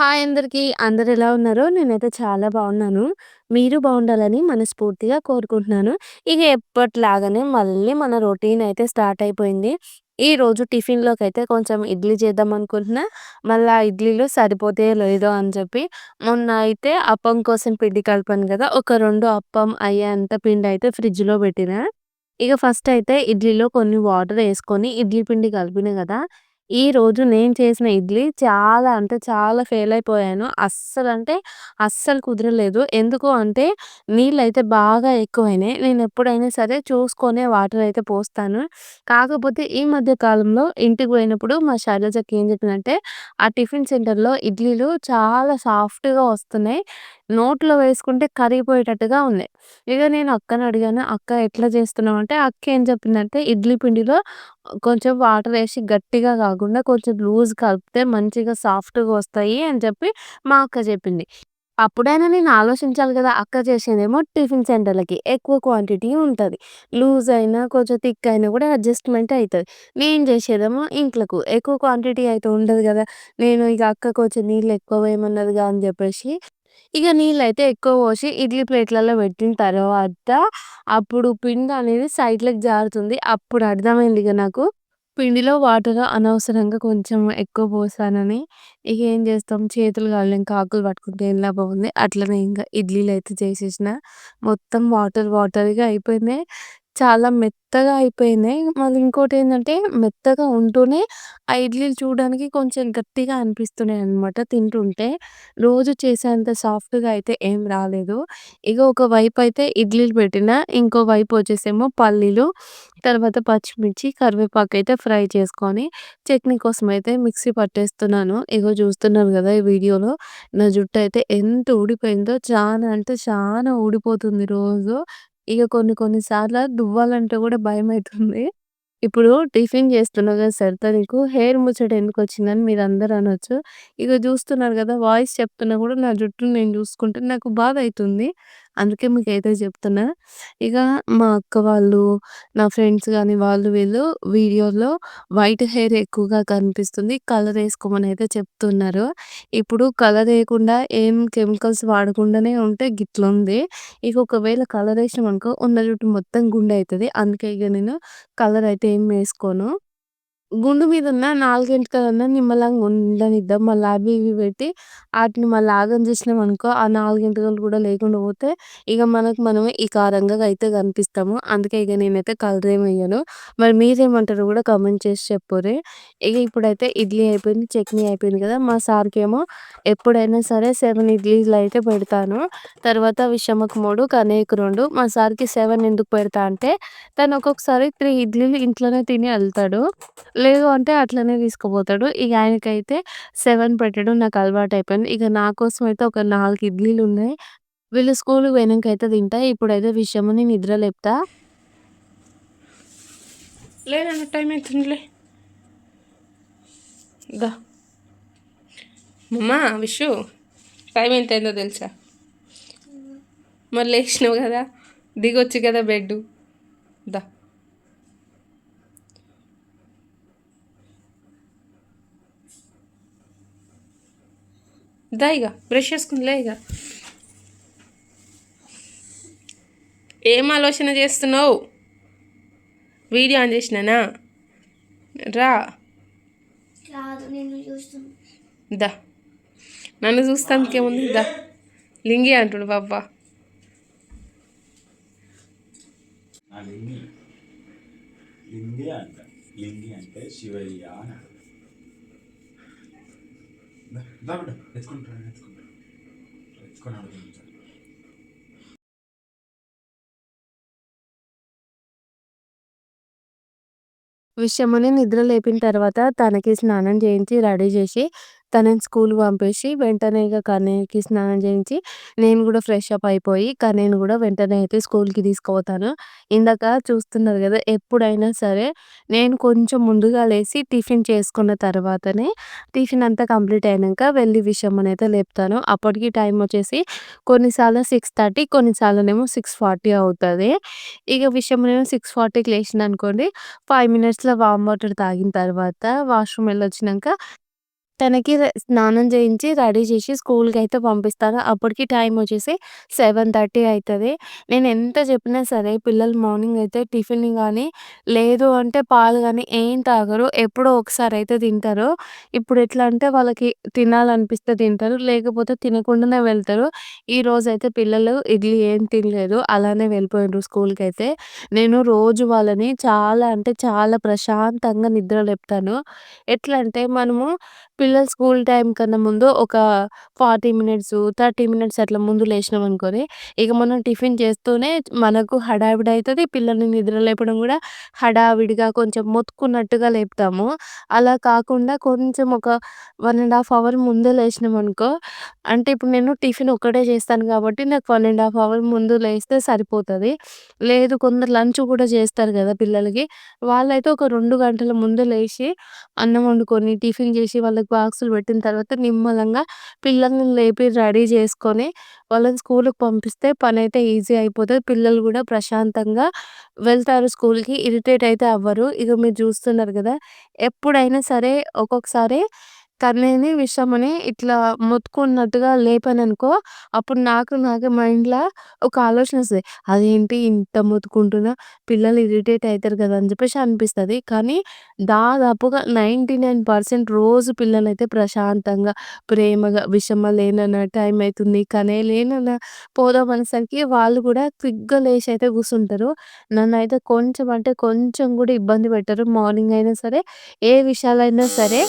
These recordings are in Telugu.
హాయ్ అందరికీ. అందరెలా ఉన్నారో? నేనైతే చాలా బాగున్నాను. మీరు బాగుండాలని మనస్ఫూర్తిగా కోరుకుంటున్నాను. ఇక ఎప్పటిలాగానే మళ్ళీ మన రొటీన్ అయితే స్టార్ట్ అయిపోయింది. ఈరోజు టిఫిన్‌లోకైతే కొంచెం ఇడ్లీ చేద్దాం అనుకుంటున్నా. మళ్ళా ఇడ్లీలు సరిపోతాయో లేదో అని చెప్పి మొన్న అయితే అప్పం కోసం పిండి కలిపాను కదా! ఒక 2 అప్పం అయ్యేంత పిండయితే ఫ్రిడ్జ్‌లో పెట్టినా. ఇక ఫస్ట్ అయితే ఇడ్లీలో కొన్ని వాటర్ ఏసుకొని ఇడ్లీ పిండి కలిపినా కదా! ఈరోజు నేను చేసిన ఇడ్లీ చాలా అంటే చాలా ఫెయిల్ అయిపోయాను. అస్సలంటే అస్సలు కుదరలేదు. ఎందుకు అంటే నీళ్ళైతే బాగా ఎక్కువైనాయి. నేనెప్పుడైనా సరే చూసుకొనే వాటర్ అయితే పోస్తాను. కాకపోతే ఈ మధ్య కాలంలో ఇంటికి పోయినప్పుడు మా శైలజకి ఏం చెప్పినంటే, ఆ టిఫిన్ సెంటర్‌లో ఇడ్లీలు చాలా సాఫ్ట్‌గా వస్తున్నాయి. నోట్లో వేసుకుంటే కరిగిపోయేటట్టుగా ఉన్నాయి. ఇక నేను అక్కని అడిగాను, "అక్క ఎట్లా చేస్తున్నావు?" అంటే అక్క ఏం చెప్పిందంటే, "ఇడ్లీ పిండిలో కొంచెం వాటరేసి గట్టిగా కాకుండా కొంచెం లూజ్ కలిపితే మంచిగా సాఫ్ట్‌గా వస్తాయి" అని చెప్పి మా అక్క చెప్పింది. అప్పుడైనా నేను ఆలోచించాలి కదా! అక్క చేసేదేమో టిఫిన్ సెంటర్‌లకి ఎక్కువ క్వాంటిటీ ఉంటది. లూజ్ అయినా కొంచెం థిక్ అయినా కూడా అడ్జస్ట్‌మెంట్ అయితది. నేను చేసేదేమో ఇంట్లకు ఎక్కువ క్వాంటిటీ అయితే ఉండదు కదా! నేను ఇక అక్క కొంచెం నీళ్ళు ఎక్కువ వేయమన్నదిగా అని చెప్పేసి ఇక నీళ్ళైతే ఎక్కువ పోసి ఇడ్లీ ప్లేట్‌లలో పెట్టిన తర్వాత అప్పుడు పిండనేది సైడ్‌లకి జారుతుంది. అప్పుడు అర్థమైంది ఇగ నాకు. పిండిలో వాటర్ అనవసరంగా కొంచెం ఎక్కువ పోసానని. ఇగ ఏం చేస్తాం చేతులు కాలినంక ఆకులు పట్టుకుంటే ఏం లాభం ఉంది. అట్లనే ఇంక ఇడ్లీలయితే చేసేసిన. మొత్తం వాటర్ వాటర్‌గా అయిపోయినాయి. చాలా మెత్తగా అయిపోయినాయి. మళ్ళీ ఇంకోటేంటంటే మెత్తగా ఉంటూనే ఆ ఇడ్లీలు చూడడానికి కొంచెం గట్టిగా అనిపిస్తున్నాయన్నమాట తింటుంటే. రోజు చేసేంత సాఫ్ట్‌గా అయితే ఏం రాలేదు. ఇగ ఒక వైపయితే ఇడ్లీలు పెట్టినా, ఇంకో వైపు వచ్చేసేమో పల్లీలు, తర్వాత పచ్చిమిర్చి, కరివేపాకయితే ఫ్రై చేసుకొని, చట్నీ కోసమయితే మిక్సీ పట్టేస్తున్నాను. ఇగో చూస్తున్నారు గదా! ఈ వీడియోలో నా జుట్టయితే ఎంత ఊడిపోయిందో చానా అంటే చానా ఊడిపోతుంది రోజు. ఇగ కొన్ని కొన్ని సార్ల దువ్వాలంటే గూడా భయమైతుంది. ఇప్పుడు టిఫిన్ చేస్తున్నా కదా! సరిత నీకు హెయిర్ ముచ్చట ఎందుకొచ్చిందని మీరందరూ అనొచ్చు. ఇగ చూస్తున్నారు గదా! వాయిస్ చెప్తున్నా గూడా నా జుట్టుని నేను చూసుకుంటే నాకు బాధయితుంది. అందుకే మీకైతే చెప్తున్నా. ఇగ మా అక్క వాళ్ళు, నా ఫ్రెండ్స్ గాని వాళ్ళు వీళ్ళు వీడియోలో వైట్ హెయిర్ ఎక్కువగా కనిపిస్తుంది. కలరేసుకోమనైతే చెప్తున్నారు. ఇప్పుడు కలరేయకుండా ఏం కెమికల్స్ వాడకుండానే ఉంటే గిట్లుంది. ఇక ఒకవేళ కలరేసినామనుకో ఉన్న జుట్టు మొత్తం గుండు అయితది. అందుకే ఇగ నేను కలర్ అయితే ఏం వేసుకోను. గుండు మీదున్న 4 ఎంటికలన్నా నిమ్మలంగా ఉండనిద్దాం. మళ్ళా అవి ఇవి పెట్టి ఆటిని మళ్ళా ఆగం చేసినామనుకో ఆ 4 ఎంటికలు కూడా లేకుండా పోతే ఇగ మనకు మనమే ఇకారంగా అయితే కనిపిస్తాము. అందుకే ఇగ నేనైతే కలర్ ఏమి ఎయ్యను. మరి మీరేమంటారో కూడా కామెంట్ చేసి చెప్పుర్రి. ఇగ ఇప్పుడైతే ఇడ్లీ అయిపోయింది. చట్నీ అయిపోయింది కదా! మా సార్‌కేమో ఎప్పుడైనా సరే 7 ఇడ్లీలు అయితే పెడతాను. తర్వాత విషమకు 3, కన్నయ్యకి 2 మా సార్‌కి 7 ఎందుకు పెడతా అంటే తను ఒక్కొక్కసారి 3 ఇడ్లీలు ఇంట్లోనే తిని ఎళ్తాడు. లేదు అంటే అట్లనే తీసుకుపోతాడు. ఇగ ఆయనకైతే 7 పెట్టడం నాకు అలవాటయిపోయింది. ఇక నా కోసం అయితే ఒక 4 ఇడ్లీలున్నాయి. వీళ్ళు స్కూలుకి పోయినంకయితే తింటా. ఇప్పుడైతే విషముని నిద్ర లేపుతా. లే నాన్న టైం అయితుందిలే. దా మమ్మా విషు టైం ఎంతయిందో తెలుసా? మరి లేచినావు కదా! దిగొచ్చు కదా బెడ్డు. దా దా ఇగ బ్రష్ చేసుకుని లే ఇగ. ఏం ఆలోచన చేస్తున్నావు? వీడియో ఆన్ చేసినానా? రా దా నన్ను చూస్తానికేముంది దా లింగి అంటుడు బాబ్బా. లింగి అంట. లింగి అంటే శివయ్య అని అర్థం. ఎత్తుకుంటాను ఎత్తుకొని అడుగుతాను. విషమని నిద్ర లేపిన తర్వాత తనకి స్నానం చేయించి, రెడీ చేసి, తనని స్కూలుకి పంపేసి, వెంటనే ఇగ కన్నయ్యకి స్నానం చేయించి, నేను గూడా ఫ్రెష్ అప్ అయిపోయి, కన్నయ్యని గూడా వెంటనే అయితే స్కూలుకి తీసుకుపోతాను. ఇందాక చూస్తున్నారు గదా! ఎప్పుడైనా సరే నేను కొంచెం ముందుగా లేసి టిఫిన్ చేసుకున్న తర్వాతనే టిఫిన్ అంతా కంప్లీట్ అయినంక వెళ్లి విషమనైతే లేపుతాను. అప్పటికి టైం వచ్చేసి కొన్నిసార్లు 6:30 కొన్నిసార్లునేమో 6:40 అవుతది. ఇగ విషమనేమో 6:40కి లేచిందనుకోండి 5 మినిట్స్‌లో వార్మ్ వాటర్ తాగిన తర్వాత వాష్‌రూమ్ ఎళ్ళొచ్చినంక తనకి స్నానం చేయించి, రెడీ చేసి స్కూల్‌కైతే పంపిస్తాను. అప్పటికి టైమొచ్చేసి 7:30 అయితది. నేనెంత చెప్పినా సరే పిల్లలు మార్నింగ్ అయితే టిఫిన్ గానీ, లేదు అంటే పాలు గానీ ఏం తాగరు. ఎప్పుడో ఒకసారయితే తింటారు. ఇప్పుడెట్లా అంటే వాళ్ళకి తినాలనిపిస్తే తింటారు. లేకపోతే తినకుండానే వెళ్తారు. ఈరోజైతే పిల్లలు ఇడ్లీ ఏం తినలేదు. అలానే వెళ్ళిపోయిండ్రు స్కూల్‌కైతే. నేను రోజు వాళ్ళని చాలా అంటే చాలా ప్రశాంతంగా నిద్ర లేపుతాను. ఎట్లా అంటే మనము పిల్లలు స్కూల్ టైమ్ కన్నా ముందు ఒక 40 మినిట్స్, 30 మినిట్స్ అట్లా ముందు లేసినామనుకోని, ఇక మనం టిఫిన్ చేస్తూనే మనకు హడావిడి అయితది. పిల్లల్ని నిద్ర లేపడం గూడా హడావిడిగా కొంచెం మొత్తుకున్నట్టుగా లేపుతాము. అలా కాకుండా కొంచెం ఒక 1 ½ అవర్ ముందే లేసినామనుకో, అంటే ఇప్పుడు నేను టిఫిన్ ఒక్కటే చేస్తాను కాబట్టి నాకు 1 ½ అవర్ ముందు లేస్తే సరిపోతది. లేదు కొందరు లంచ్ కూడా చేస్తారు గదా పిల్లలకి. వాళ్ళైతే ఒక 2 గంటల ముందు లేసి అన్నం వండుకొని, టిఫిన్ చేసి వాళ్ళకి బాక్సులు పెట్టిన తర్వాత నిమ్మలంగా పిల్లల్ని లేపి రెడీ చేసుకొని, వాళ్ళని స్కూలుకి పంపిస్తే పనైతే ఈజీ అయిపోతది. పిల్లలు గూడా ప్రశాంతంగా వెళ్తారు స్కూలుకి. ఇరిటేట్ అయితే అవ్వరు. ఇగ మీరు చూస్తున్నారు గదా! ఎప్పుడైనా సరే ఒక్కొక్కసారి తనని విషమని ఇట్లా మొత్తుకున్నట్టుగా లేపాననుకో, అప్పుడు నాకు నాకే మైండ్‌ల ఒక ఆలోచనొస్తది. అదేంటి ఇంత మొత్తుకుంటున్నా, పిల్లలు ఇరిటేట్ అయితారు కదా! అని చెప్పేసి అనిపిస్తది. కానీ దాదాపుగా 99% రోజు పిల్లలైతే ప్రశాంతంగా, ప్రేమగా విషమ లేనన్న టైం అయితుంది. కనేలేనన్న పోదాం అనేసరికి వాళ్ళు కూడా క్విక్‌గా లేచయితే కూర్చుంటారు. నన్నైతే కొంచెం అంటే కొంచెం కూడా ఇబ్బంది పెట్టరు. మార్నింగ్ అయినా సరే, ఏ విషయాలైనా సరే.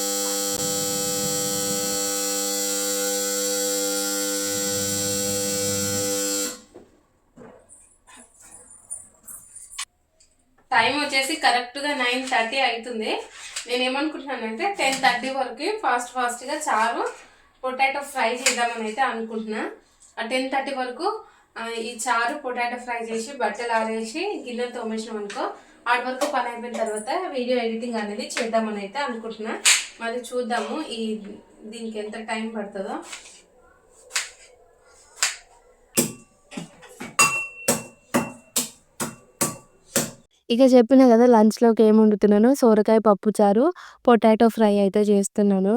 టైమొచ్చేసి కరెక్ట్‌గా 9:30 అయితుంది. నేనేమనుకుంటున్నానంటే 10:30 వరకి ఫాస్ట్‌గా చారు, పొటాటో ఫ్రై చేద్దామనైతే అనుకుంటున్నా. 10:30 వరకు ఈ చారు, పొటాటో ఫ్రై చేసి, బట్టలారేసి, గిన్నెలు తోమేసినామనుకో, ఆటి వరకు పనయిపోయిన తర్వాత వీడియో ఎడిటింగ్ అనేది చేద్దామనైతే అనుకుంటున్నా. మరి చూద్దాము దీనికి ఎంత టైం పడతదో. ఇక చెప్పినా గదా! లంచ్‌లోకి ఏం వండుతున్నానో సోరకాయ పప్పుచారు, పొటాటో ఫ్రై అయితే చేస్తున్నాను.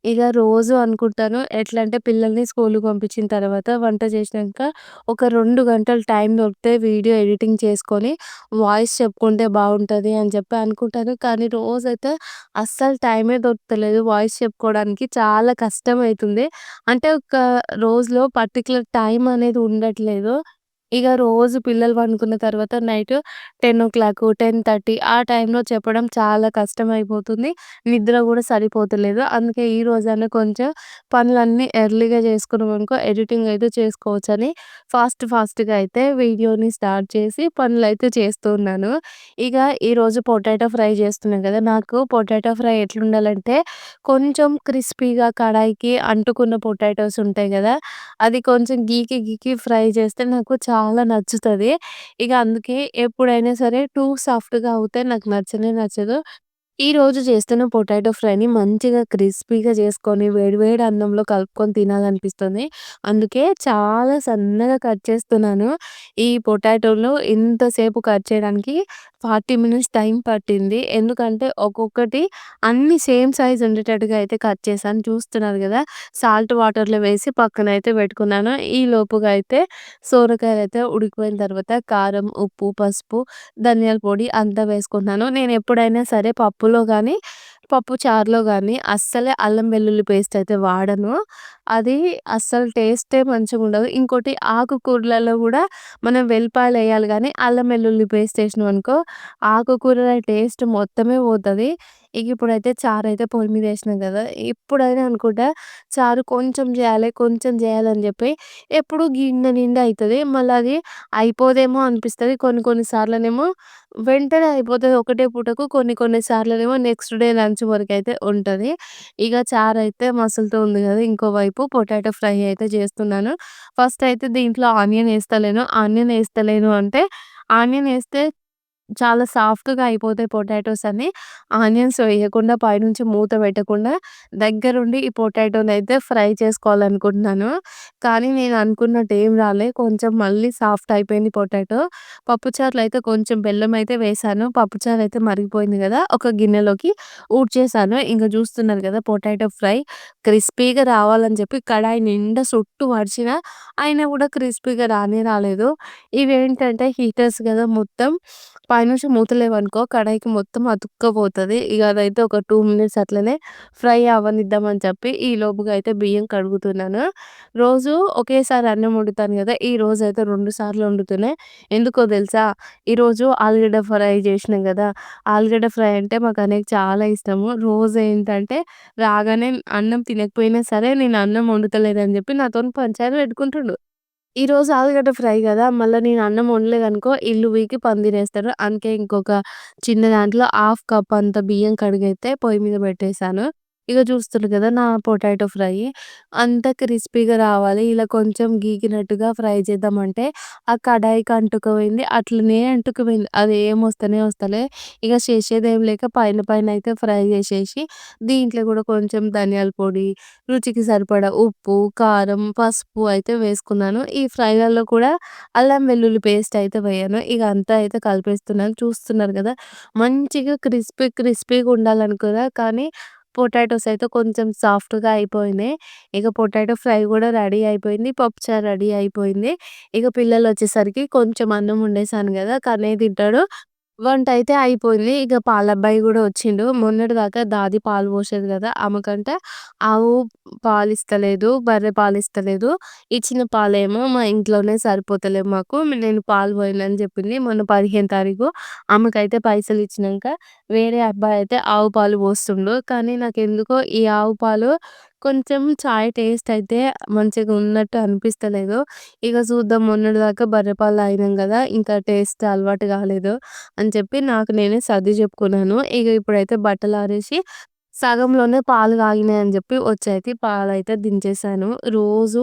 ఇగ రోజు అనుకుంటాను ఎట్లంటే పిల్లల్ని స్కూలుకి పంపించిన తర్వాత వంట చేసినంక ఒక 2 గంటలు టైం దొరికితే వీడియో ఎడిటింగ్ చేసుకొని వాయిస్ చెప్పుకుంటే బావుంటది అని చెప్పి అనుకుంటాను. కానీ రోజైతే అస్సలు టైమే దొరుకుతలేదు వాయిస్ చెప్పుకోవడానికి. చాలా కష్టమైతుంది. అంటే ఒక రోజులో పర్టిక్యులర్ టైం అనేది ఉండట్లేదు. ఇగ రోజు పిల్లలు పనుకున్న తర్వాత నైట్ 10:00, 10:30 ఆ టైంలో చెప్పడం చాలా కష్టమైపోతుంది. నిద్ర గూడా సరిపోతలేదు. అందుకే ఈ రోజైనా కొంచెం పనులన్నీ ఎర్లీగా చేసుకున్నామనుకో ఎడిటింగ్ అయితే చేసుకోవచ్చని ఫాస్ట్‌గా అయితే వీడియోని స్టార్ట్ చేసి పనులైతే చేస్తూ ఉన్నాను. ఇక ఈరోజు పొటాటో ఫ్రై చేస్తున్నా గదా! నాకు పొటాటో ఫ్రై ఎట్లుండాలంటే కొంచెం క్రిస్పీగా కడాయికి అంటుకున్న పొటాటోస్ ఉంటాయి గదా! అది కొంచెం గీకి ఫ్రై చేస్తే నాకు చాలా నచ్చుతది. ఇగ అందుకే ఎప్పుడైనా సరే టూ సాఫ్ట్‌గా అవుతే నాకు నచ్చనే నచ్చదు. ఈరోజు చేస్తున్న పొటాటో ఫ్రైని మంచిగా క్రిస్పీగా చేసుకొని వేడి వేడి అన్నంలో కలుపుకొని తినాలనిపిస్తుంది. అందుకే చాలా సన్నగా కట్ చేస్తున్నాను. ఈ పొటాటోలు ఇంతసేపు కట్ చేయడానికి 40 మినిట్స్ టైం పట్టింది. ఎందుకంటే ఒక్కొక్కటి అన్నీ సేమ్ సైజ్ ఉండేటట్టుగా అయితే కట్ చేశాను. చూస్తున్నారు గదా! సాల్ట్ వాటర్‌లో వేసి పక్కనైతే పెట్టుకున్నాను. ఈ లోపుగా అయితే సోరకాయలైతే ఉడికిపోయిన తర్వాత కారం, ఉప్పు, పసుపు, ధనియాల పొడి అంతా వేసుకుంటున్నాను. నేనెప్పుడైనా సరే పప్పులో గానీ, పప్పు చారులో గానీ అస్సలే అల్లం వెల్లుల్లి పేస్ట్ అయితే వాడను. అది అస్సలు టేస్టే మంచిగుండదు. ఇంకోటి ఆకుకూరలలో గూడా మనం వెల్లిపాయలెయ్యాలి గానీ, అల్లం వెల్లుల్లి పేస్ట్ ఏసినామనుకో ఆకుకూరల టేస్ట్ మొత్తమే పోతది. ఇక ఇప్పుడైతే చారైతే పొయ్యి మీద ఏసినా గదా! ఎప్పుడైనా అనుకుంటా చారు కొంచెం జేయాలని జెప్పి ఎప్పుడు గిన్నె నిండా అయితది. మళ్ళది అయిపోదేమో అనిపిస్తది. కొన్ని సార్లనేమో వెంటనే అయిపోతది ఒకటే పూటకు. కొన్ని సార్లనేమో నెక్స్ట్ డే లంచ్ వరకైతే ఉంటది. ఇగ చారైతే మసులుతూ ఉంది గదా! ఇంకోవైపు పొటాటో ఫ్రై అయితే చేస్తున్నాను. ఫస్ట్ అయితే దీంట్లో ఆనియన్ ఏస్తలేను. ఆనియన్ ఏస్తలేను అంటే ఆనియన్ ఏస్తే చాలా సాఫ్ట్‌గా అయిపోతాయి పొటాటోస్ అన్నీ. ఆనియన్స్ వేయకుండా పైనుంచి మూత పెట్టకుండా దగ్గరుండి ఈ పొటాటోనైతే ఫ్రై చేసుకోవాలనుకుంటున్నాను. కానీ నేను అనుకున్నట్టు ఏం రాలే. కొంచెం మళ్ళీ సాఫ్ట్ అయిపోయింది పొటాటో. పప్పుచారులో అయితే కొంచెం బెల్లం అయితే వేశాను. పప్పుచారు అయితే మరిగిపోయింది గదా! ఒక గిన్నెలోకి ఊడ్చేసాను. ఇంక చూస్తున్నారు గదా! పొటాటో ఫ్రై క్రిస్పీగా రావాలని చెప్పి కడాయి నిండా చుట్టూ మడిచినా అయినా గూడా క్రిస్పీగా రానే రాలేదు. ఇవేంటంటే హీటర్స్ గదా! మొత్తం పైనుంచి మూతలేవనుకో కడాయికి మొత్తం అతుక్కపోతది. ఇగ అదైతే ఒక 2 మినిట్స్ అట్లనే ఫ్రై అవ్వనిద్దామని చెప్పి ఈ లోపుగా అయితే బియ్యం కడుగుతున్నాను. రోజు ఒకేసారి అన్నం వండుతాను గదా! ఈ రోజైతే 2 సార్లు వండుతున్నా. ఎందుకో తెలుసా? ఈరోజు ఆలుగడ్డ ఫ్రై చేసినాం గదా! ఆలుగడ్డ ఫ్రై అంటే మా కన్నయ్యకి చాలా ఇష్టము. రోజు ఏంటంటే రాగానే అన్నం తినకపోయినా సరే నేను అన్నం వండుతలేదని జెప్పి నాతోని పంచాయతీ పెట్టుకుంటుండు. ఈరోజు ఆలుగడ్డ ఫ్రై గదా! మళ్ళా నేను అన్నం వండలేదనుకో ఇల్లు పీకి పందిరేస్తాడు. అందుకే ఇంకొక చిన్న దాంట్లో హాఫ్ కప్ అంత బియ్యం కడిగైతే పొయ్యి మీద పెట్టేసాను. ఇగ చూస్తుర్రు గదా! నా పొటాటో ఫ్రై. అంత క్రిస్పీగా రావాలి. ఇలా కొంచెం గీకినట్టుగా ఫ్రై చేద్దామంటే ఆ కడాయికి అంటుకుపోయింది. అట్లనే అంటుకుపోయింది. అది ఏం వస్తనే వస్తలే. ఇగ చేసేదేం లేక పైన పైన అయితే ఫ్రై చేసేసి దీంట్లో గూడా కొంచెం ధనియాల పొడి, రుచికి సరిపడా ఉప్పు, కారం, పసుపు అయితే వేసుకున్నాను. ఈ ఫ్రైలలో కూడా అల్లం వెల్లుల్లి పేస్ట్ అయితే వేయను. ఇగ అంతా అయితే కలిపేస్తున్నాను. చూస్తున్నారు గదా! మంచిగా క్రిస్పీగా ఉండాలనుకున్నా కానీ పొటాటోస్ అయితే కొంచెం సాఫ్ట్‌గా అయిపోయినాయి. ఇక పొటాటో ఫ్రై గూడా రెడీ అయిపోయింది. పప్పుచారు రెడీ అయిపోయింది. ఇక పిల్లలొచ్చేసరికి కొంచెం అన్నం వండేసాను గదా! కన్నయ్య తింటాడు. వంటయితే అయిపోయింది. ఇక పాలబ్బాయి గూడా వచ్చిండు. మొన్నటిదాకా దాది పాలు పోసేది గదా! ఆమెకంట ఆవు పాలిస్తలేదు. బర్రె పాలిస్తలేదు. ఇచ్చిన పాలేమో మా ఇంట్లోనే సరిపోతలేవు మాకు. నేను పాలు పోయనని జెప్పింది. మొన్న 15 తారీఖు ఆమెకైతే పైసలిచ్చినంక వేరే అబ్బాయయితే ఆవు పాలు పోస్తుండు. కానీ నాకెందుకో ఈ ఆవు పాలు కొంచెం చాయ్ టేస్ట్ అయితే మంచిగా ఉన్నట్టు అనిపిస్తలేదు. ఇగ చూద్దాం మొన్నటిదాకా బర్రె పాలు తాగినాం గదా! ఇంకా టేస్ట్ అలవాటు గాలేదు అని చెప్పి నాకు నేనే సర్ది చెప్పుకున్నాను. ఇగ ఇప్పుడైతే బట్టలారేసి సగంలోనే పాలు కాగినాయని జెప్పి వచ్చైతే పాలైతే దించేసాను. రోజు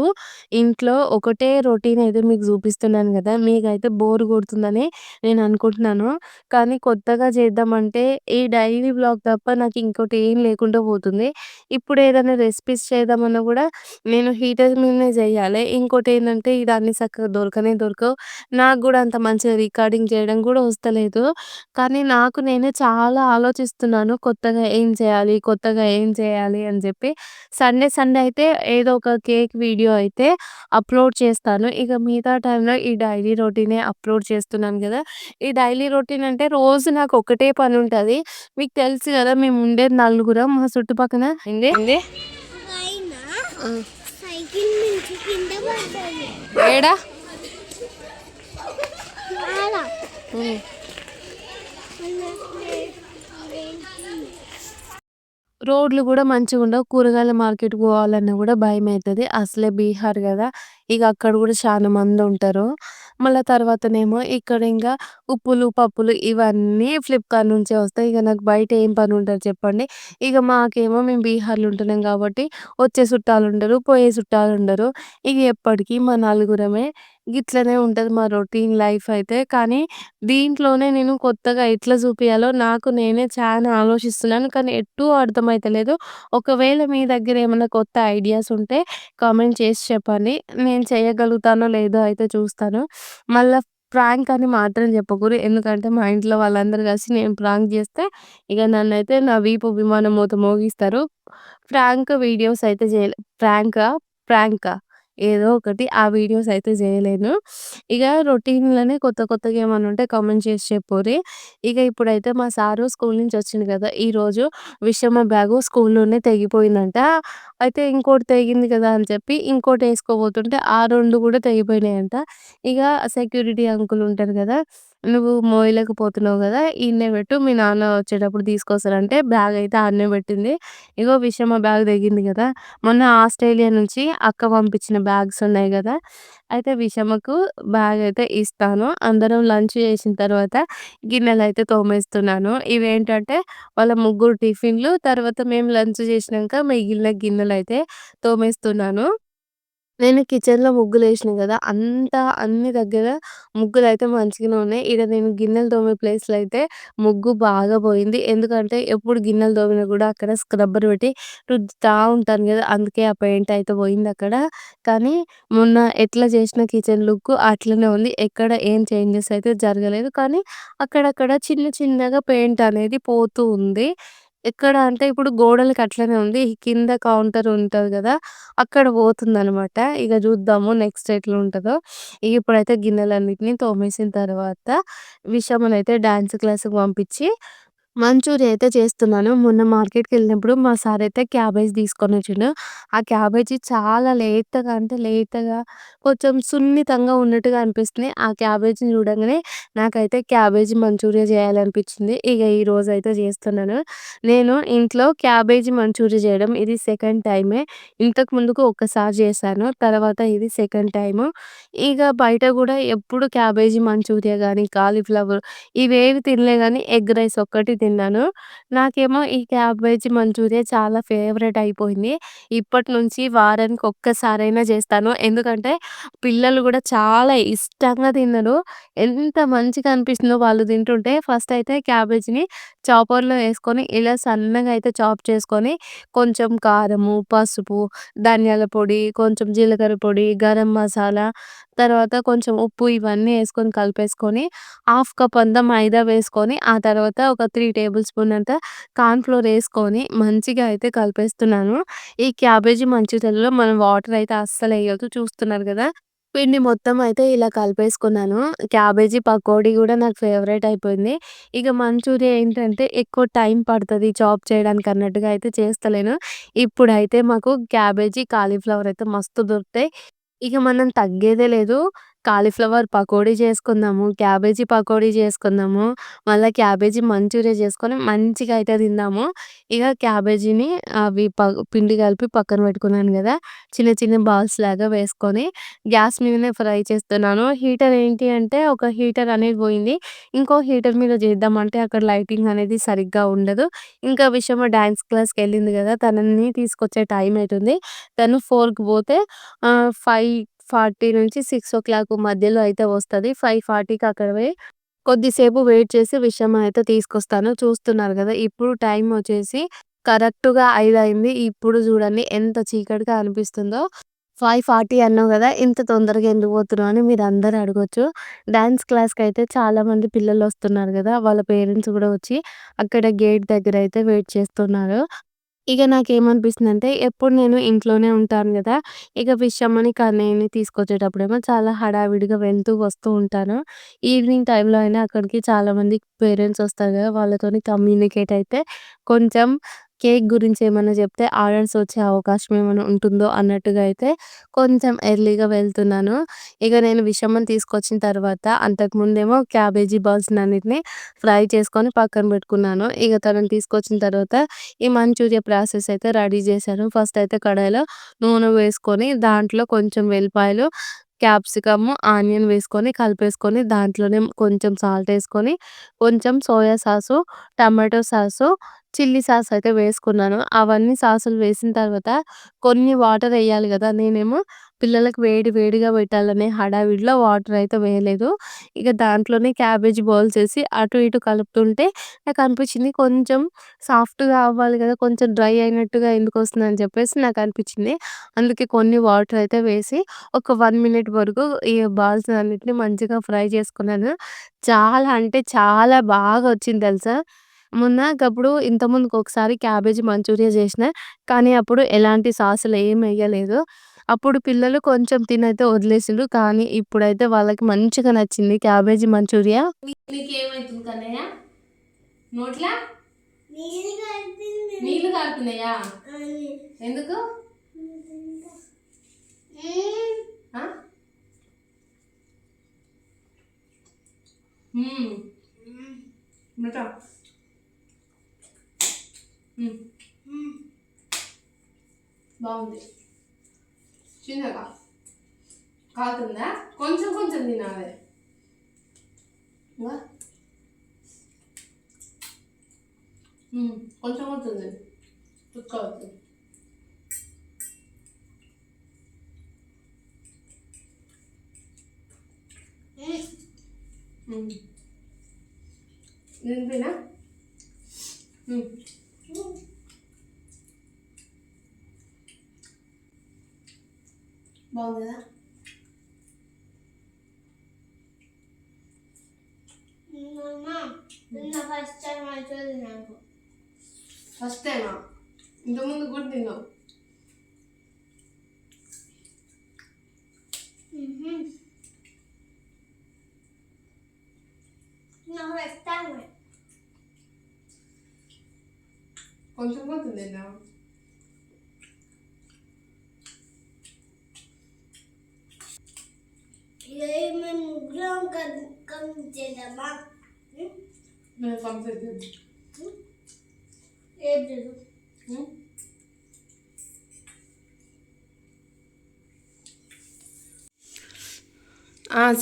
ఇంట్లో ఒకటే రొటీన్ అయితే మీకు చూపిస్తున్నాను గదా! మీకైతే బోర్ కొడుతుందని నేను అనుకుంటున్నాను. కానీ కొత్తగా చేద్దామంటే ఈ డైలీ వ్లాగ్ తప్ప నాకు ఇంకోటి ఏం లేకుండా పోతుంది. ఇప్పుడు ఏదైనా రెసిపీస్ చేద్దామన్నా గూడా నేను హీటర్ మీదనే జేయాలి. ఇంకోటేంటంటే ఇది అన్ని సక్కగా దొరకనే దొరకవు. నాకు గూడా అంత మంచిగా రికార్డింగ్ చేయడం గూడా వస్తలేదు. కానీ నాకు నేనే చాలా ఆలోచిస్తున్నాను. కొత్తగా ఏం చేయాలి అని జెప్పి. సండే అయితే ఏదో ఒక కేక్ వీడియో అయితే అప్‌లోడ్ చేస్తాను. ఇక మిగతా టైంలో ఈ డైలీ రొటీనే అప్‌లోడ్ చేస్తున్నాను గదా! ఈ డైలీ రొటీన్ అంటే రోజు నాకు ఒకటే పనుంటది. మీకు తెలుసు గదా! మేము ఉండేది నలుగురం మా చుట్టుపక్కన ఏంది? అయినా ఆ! సైకిల్ నుంచి కింద పడ్డది. ఏడ? ఆడ హ్మ్. రోడ్లు గూడా మంచిగుండవు. కూరగాయల మార్కెట్‌కి పోవాలన్నా గూడా భయమైతది. అసలే బీహార్ గదా! ఇగ అక్కడ గూడా చాలా మందుంటరు. మళ్ళా తర్వాతనేమో ఇక్కడ ఇంగ ఉప్పులు, పప్పులు ఇవన్నీ ఫ్లిప్‌కార్ట్ నుంచే వస్తాయి. ఇగ నాకు బయట ఏం పనుంటది చెప్పండి. ఇగ మాకేమో మేము బీహార్‌లో ఉంటున్నాం గాబట్టి వచ్చే చుట్టాలుండరు, పోయే చుట్టాలుండరు. ఇగ ఎప్పటికి మా నలుగురమే. గిట్లనే ఉంటది మా రొటీన్ లైఫ్ అయితే. కానీ దీంట్లోనే నేను కొత్తగా ఎట్లా చూపియాలో నాకు నేనే చానా ఆలోచిస్తున్నాను. కానీ ఎటూ అర్థమైతలేదు. ఒకవేళ మీ దగ్గర ఏమన్నా కొత్త ఐడియాస్ ఉంటే కామెంట్ చేసి చెప్పండి. నేను చేయగలుగుతానో లేదో అయితే చూస్తాను. మళ్ళా ప్రాంక్ అని మాత్రం చెప్పకుర్రి. ఎందుకంటే మా ఇంట్లో వాళ్ళందరూ కలిసి నేను ప్రాంక్ చేస్తే ఇగ నన్నైతే నా వీపు విమానం మోత మోగిస్తారు. ప్రాంక్ వీడియోస్ అయితే ప్రాంకా? ప్రాంకా? ఏదో ఒకటి ఆ వీడియోస్ అయితే చేయలేను. ఇగ రొటీన్‌లోనే కొత్తగా ఏమన్నా ఉంటే కామెంట్ చేసి చెప్పుర్రి. ఇక ఇప్పుడైతే మా సారు స్కూల్ నుంచి వచ్చిండు కదా! ఈరోజు విషమ బ్యాగు స్కూల్‌లోనే తెగిపోయిందంట. అయితే ఇంకోటి తెగింది కదా! అని చెప్పి ఇంకోటేసుకోబోతుంటే ఆ 2 కూడా తెగిపోయినాయంట. ఇగ సెక్యూరిటీ అంకుల్ ఉంటారు కదా! "నువ్వు మోయలేకపోతున్నావు కదా! ఈడనే పెట్టు మీ నాన్న వచ్చేటప్పుడు తీసుకొస్తారంటే" బ్యాగ్ అయితే ఆడనే పెట్టింది. ఇగో విషమ బ్యాగ్ తెగింది కదా! మొన్న ఆస్ట్రేలియా నుంచి అక్క పంపించిన బ్యాగ్స్ ఉన్నాయి గదా! అయితే విషమకు బ్యాగ్ అయితే ఇస్తాను. అందరం లంచ్ చేసిన తర్వాత గిన్నెలయితే తోమేస్తున్నాను. ఇవేంటంటే వాళ్ళ ముగ్గురు టిఫిన్‌లు, తర్వాత మేము లంచ్ చేసినంక మిగిలిన గిన్నెలయితే తోమేస్తున్నాను. నేను కిచెన్‌లో ముగ్గులేసినా గదా! అన్ని దగ్గర ముగ్గులయితే మంచిగానే ఉన్నాయి. ఈడ నేను గిన్నెలు తోమే ప్లేస్‌లో అయితే ముగ్గు బాగా పోయింది. ఎందుకంటే ఎప్పుడు గిన్నెలు తోమినా గూడా అక్కడ స్క్రబ్బర్ పెట్టి రుద్దుతా ఉంటాను గదా! అందుకే ఆ పెయింట్ అయితే పోయిందక్కడ. కానీ మొన్న ఎట్లా చేసిన కిచెన్ లుక్ అట్లనే ఉంది. ఎక్కడ ఏం చేంజెస్ అయితే జరగలేదు. కానీ అక్కడక్కడ చిన్న చిన్నగా పెయింట్ అనేది పోతూ ఉంది. ఎక్కడ అంటే ఇప్పుడు గోడలకి అట్లనే ఉంది. కింద కౌంటర్ ఉంటది గదా! అక్కడ పోతుందనమాట. ఇగ జూద్దాము నెక్స్ట్ ఎట్లుంటదో. ఇప్పుడైతే గిన్నెలన్నిటిని తోమేసిన తర్వాత విషమనైతే డాన్స్ క్లాస్‌కి పంపించి మంచూరియా అయితే చేస్తున్నాను. మొన్న మార్కెట్‌కెళ్ళినప్పుడు మా సారయితే క్యాబేజ్ తీసుకొనొచ్చిండు. ఆ క్యాబేజీ చాలా లేతగా అంటే లేతగా కొంచెం సున్నితంగా ఉన్నట్టుగా అనిపిస్తుంది. ఆ క్యాబేజీని చూడంగానే నాకైతే క్యాబేజీ మంచూరియా చేయాలనిపించింది. ఇగ ఈరోజైతే చేస్తున్నాను. నేను ఇంట్లో క్యాబేజీ మంచూరియా చేయడం ఇది సెకండ్ టైమే. ఇంతకు ముందుకు ఒక్కసారి చేశాను. తర్వాత ఇది సెకండ్ టైము. ఇగ బయట గూడా ఎప్పుడు క్యాబేజీ మంచూరియా గానీ, కాలీఫ్లవర్ ఇవేవి తినలే గానీ ఎగ్ రైస్ ఒక్కటి తిన్నాను. నాకేమో ఈ క్యాబేజీ మంచూరియా చాలా ఫేవరెట్ అయిపోయింది. ఇప్పటి నుంచి వారానికి ఒక్కసారైనా చేస్తాను. ఎందుకంటే పిల్లలు గూడా చాలా ఇష్టంగా తిన్నరు. ఎంత మంచిగా అనిపిస్తుందో వాళ్ళు తింటుంటే ఫస్ట్ అయితే క్యాబేజీని చాపర్‌లో యేసుకొని ఇలా సన్నగా అయితే చాప్ చేసుకొని కొంచెం కారము, పసుపు, ధనియాల పొడి, కొంచెం జీలకర్ర పొడి, గరం మసాలా, తర్వాత కొంచెం ఉప్పు ఇవన్నీ యేసుకొని కలిపేసుకొని హాఫ్ కప్ అంతా మైదా వేసుకొని, ఆ తర్వాత ఒక 3 టేబుల్ స్పూన్ అంతా కార్న్ ఫ్లోర్ యేసుకొని మంచిగా అయితే కలిపేస్తున్నాను. ఈ క్యాబేజీ మంచూరియాలో మనం వాటర్ అయితే అస్సలెయొద్దు. చూస్తున్నారు గదా! పిండి మొత్తం అయితే ఇలా కలిపేసుకున్నాను. క్యాబేజీ పకోడీ గూడా నాకు ఫేవరెట్ అయిపోయింది. ఇక మంచూరియా ఏంటంటే ఎక్కువ టైం పడతది చాప్ చేయడానికి అన్నట్టుగా అయితే చేస్తలేను. ఇప్పుడైతే మాకు క్యాబేజీ, కాలీఫ్లవర్ అయితే మస్తు దొరుకుతాయి. ఇక మనం తగ్గేదే లేదు. కాలీఫ్లవర్ పకోడీ చేసుకుందాము, క్యాబేజీ పకోడీ చేసుకుందాము, మళ్ళా క్యాబేజీ మంచూరియా చేసుకొని మంచిగా అయితే తిందాము. ఇగ క్యాబేజీని అవి పిండి కలిపి పక్కన పెట్టుకున్నాను గదా! చిన్న చిన్న బాల్స్ లాగా వేసుకొని గ్యాస్ మీదనే ఫ్రై చేస్తున్నాను. హీటర్ ఏంటి అంటే ఒక హీటర్ అనేది పోయింది. ఇంకో హీటర్ మీద చేద్దామంటే అక్కడ లైటింగ్ అనేది సరిగ్గా ఉండదు. ఇంకా విషమ డాన్స్ క్లాస్‌కెళ్ళింది గదా! తనని తీసుకొచ్చే టైం అయితుంది. తను 4కి పోతే 5:40 నుంచి 6:00 మధ్యలో అయితే వస్తది. 5:40కి అక్కడ పోయి కొద్దిసేపు వెయిట్ చేసి విషమం అయితే తీసుకొస్తాను. చూస్తున్నారు గదా! ఇప్పుడు టైం వచ్చేసి కరెక్ట్‌గా 5 అయింది. ఇప్పుడు చూడండి ఎంత చీకటిగా అనిపిస్తుందో. 5:40 అన్నావు గదా! ఇంత తొందరగా ఎందుకు పోతున్నావు అని మీరందరూ అడగొచ్చు. డాన్స్ క్లాస్‌కయితే చాలామంది పిల్లలొస్తున్నారు గదా! వాళ్ళ పేరెంట్స్ గూడా వచ్చి అక్కడ గేట్ దగ్గర అయితే వెయిట్ చేస్తున్నారు. ఇగ నాకేమనిపిస్తుందంటే, ఎప్పుడు నేను ఇంట్లోనే ఉంటాను గదా! ఇక విషమని, కన్నయ్యని తీసుకొచ్చేటప్పుడేమో చాలా హడావిడిగా వెళ్తూ, వస్తూ ఉంటాను. ఈవినింగ్ టైంలో అయినా అక్కడికి చాలామంది పేరెంట్స్ వస్తారు గదా! వాళ్ళతోని కమ్యూనికేట్ అయితే కొంచెం కేక్ గురించి ఏమన్నా చెప్తే ఆర్డర్స్ వచ్చే అవకాశం ఏమైనా ఉంటుందో అన్నట్టుగా అయితే కొంచెం ఎర్లీగా వెళ్తున్నాను. ఇక నేను విషమని తీసుకొచ్చిన తర్వాత అంతకుముందేమో క్యాబేజీ బాల్స్‌నన్నిటిని ఫ్రై చేసుకొని పక్కన పెట్టుకున్నాను. ఇక తనని తీసుకొచ్చిన తర్వాత ఈ మంచూరియా ప్రాసెస్ అయితే రెడీ చేశాను. ఫస్ట్ అయితే కడాయిలో నూనె వేసుకొని దాంట్లో కొంచెం వెల్లిపాయలు, క్యాప్సికము, ఆనియన్ వేసుకొని కలిపేసుకొని దాంట్లోనే కొంచెం సాల్ట్ ఏసుకొని, కొంచెం soya sauce, tomato sauce, chilli sauce అయితే వేసుకున్నాను. అవన్నీ సాసులు వేసిన తర్వాత కొన్ని వాటర్ ఎయ్యాలి గదా! నేనేమో పిల్లలకి వేడి వేడిగా పెట్టాలనే హడావిడిలో వాటర్ అయితే వేయలేదు. ఇక దాంట్లోనే క్యాబేజీ బాల్స్ ఏసి అటు ఇటు కలుపుతుంటే నాకనిపించింది కొంచెం సాఫ్ట్‌గా అవ్వాలి గదా! కొంచెం డ్రై అయినట్టుగా ఎందుకొస్తుందని చెప్పేసి నాకనిపించింది. అందుకే కొన్ని వాటర్ అయితే వేసి ఒక 1 మినిట్ వరకు ఈ బాల్స్ అన్నిటిని మంచిగా ఫ్రై చేసుకున్నాను. చాలా అంటే చాలా బాగా వచ్చింది తెలుసా! మొన్న గప్పుడు ఇంతకుముందుకు ఒకసారి క్యాబేజీ మంచూరియా చేసినా. కానీ అప్పుడు ఎలాంటి సాసులు ఏమెయ్యలేదు. అప్పుడు పిల్లలు కొంచెం తినైతే వదిలేసిర్రు. కానీ ఇప్పుడైతే వాళ్ళకి మంచిగా నచ్చింది క్యాబేజీ మంచూరియా. నీకేమైతుంది కన్నయ్య? నోట్ల నీళ్ళు కడుతుంది. నీళ్లు కారుతున్నాయా? ఎందుకు? ఆ? మిఠా. బాగుంది. చిన్నగా కాలుతుందా? కొంచెం కొంచెం తినాలి. కొంచెం కొంచెం తిను. చుక్క అవుతుంది. నింపినా బాగుంది కదా. ఫస్ట్ టైం అవుతుంది నాకు. ఫస్ట్ టైమా? ఇంతకుముందు కూడా తిన్నావు. నాకు ఫస్ట్ టైం. కొంచెం కొంచెం తిన్నా. మేము ముగ్గురం కంప్లీట్ చేద్దామా? నేను కంప్లీట్ చేద్దాం. ఏం లేదు.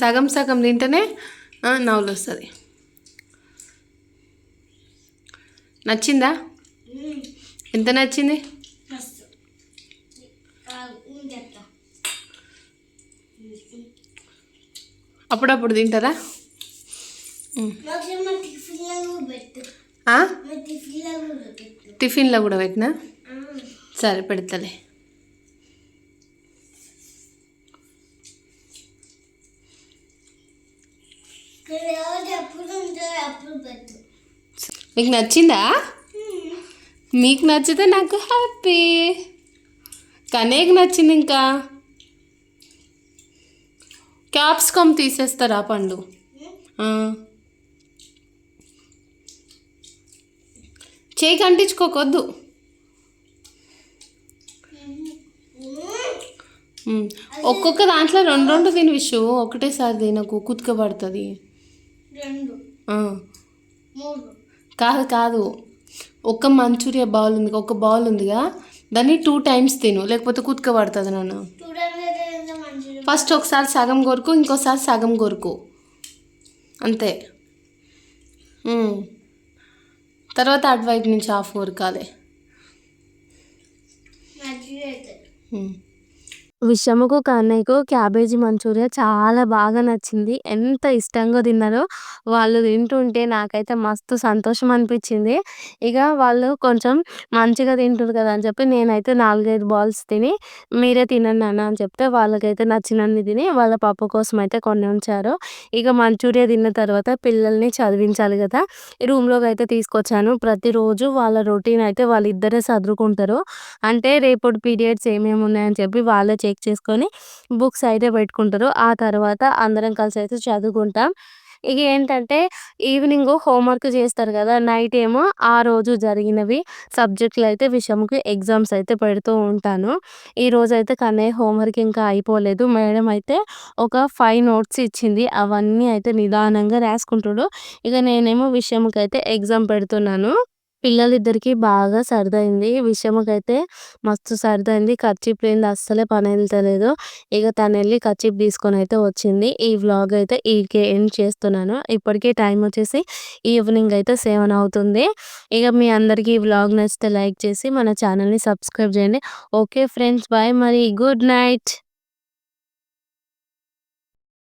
సగం సగం తింటేనే నవ్వులు వస్తుంది. నచ్చిందా? ఎంత నచ్చింది? ఫస్ట్ చెప్తా. అప్పుడప్పుడు తింటారా? మా టిఫిన్లో కూడా పెట్టు. ఆ? మా టిఫిన్లో కూడా పెట్టు. టిఫిన్లో కూడా పెట్టినా? సరే పెడతలే. ఎప్పుడు ఉంటారు అప్పుడు పెట్టు. మీకు నచ్చిందా? మీకు నచ్చితే నాకు హ్యాపీ. కనేకి నచ్చింది. ఇంకా క్యాప్సికమ్ తీసేస్తారా పండు? చేయికి అంటించుకోకొద్దు. ఒక్కొక్క దాంట్లో రెండు రెండు తిని విషు, ఒకటేసారి తినకు, కుతుకబడుతుంది. రెండు మూడు కాదు కాదు, ఒక మంచూరియా బౌల్ ఉంది, ఒక బౌల్ ఉందిగా, దాన్ని 2 times తిను, లేకపోతే కుతుకబడుతుంది నాన్న. ఫస్ట్ ఒకసారి సగం కొరకు, ఇంకోసారి సగం కొరకు, అంతే. తర్వాత అటువైపు నుంచి హాఫ్ కొరకాలి. విషముకు కన్నయ్యకు క్యాబేజీ మంచూరియా చాలా బాగా నచ్చింది. ఎంత ఇష్టంగా తిన్నారో వాళ్ళు తింటుంటే నాకైతే మస్తు సంతోషం అనిపించింది. ఇక వాళ్ళు కొంచెం మంచిగా తింటారు కదా అని చెప్పి నేనైతే 4-5 బాల్స్ తిని మీరే తినండి అన్న అని చెప్తే వాళ్ళకైతే నచ్చినన్ని తిని వాళ్ళ పప్పు కోసం అయితే కొన్ని ఉంచారు. ఇక మంచూరియా తిన్న తర్వాత పిల్లల్ని చదివించాలి కదా, రూమ్లోకి అయితే తీసుకొచ్చాను. ప్రతిరోజు వాళ్ళ రొటీన్ అయితే వాళ్ళిద్దరే చదువుకుంటారు. అంటే రేపటి పీరియడ్స్ ఏమేమి ఉన్నాయని చెప్పి వాళ్ళే చెక్ చేసుకొని బుక్స్ అయితే పెట్టుకుంటారు. ఆ తర్వాత అందరం కలిసి అయితే చదువుకుంటాం. ఇక ఏంటంటే ఈవినింగ్ హోంవర్క్ చేస్తారు కదా, నైట్ ఏమో ఆ రోజు జరిగినవి సబ్జెక్టులు అయితే విషయంకి ఎగ్జామ్స్ అయితే పెడుతూ ఉంటాను. ఈరోజు అయితే కన్నయ్య హోంవర్క్ ఇంకా అయిపోలేదు. మేడం అయితే ఒక 5 notes ఇచ్చింది, అవన్నీ అయితే నిదానంగా రాసుకుంటాడు. ఇక నేనేమో విషయంకి అయితే ఎగ్జామ్ పెడుతున్నాను. పిల్లలిద్దరికీ బాగా సర్దయింది. విషయముకైతే మస్తు సర్దయింది. కర్చీఫ్ లేనిది అస్సలే పనెళ్తలేదు. ఇక తనెళ్ళి కర్చీఫ్ తీసుకొనైతే వచ్చింది. ఈ వ్లాగ్ అయితే ఈడికే ఎండ్ చేస్తున్నాను. ఇప్పటికే టైం వచ్చేసి ఈవినింగ్ అయితే 7 అవుతుంది. ఇక మీ అందరికీ ఈ వ్లాగ్ నచ్చితే లైక్ చేసి మన ఛానల్‌ని సబ్స్క్రైబ్ చేయండి. ఓకే ఫ్రెండ్స్, బాయ్ మరి. Good night.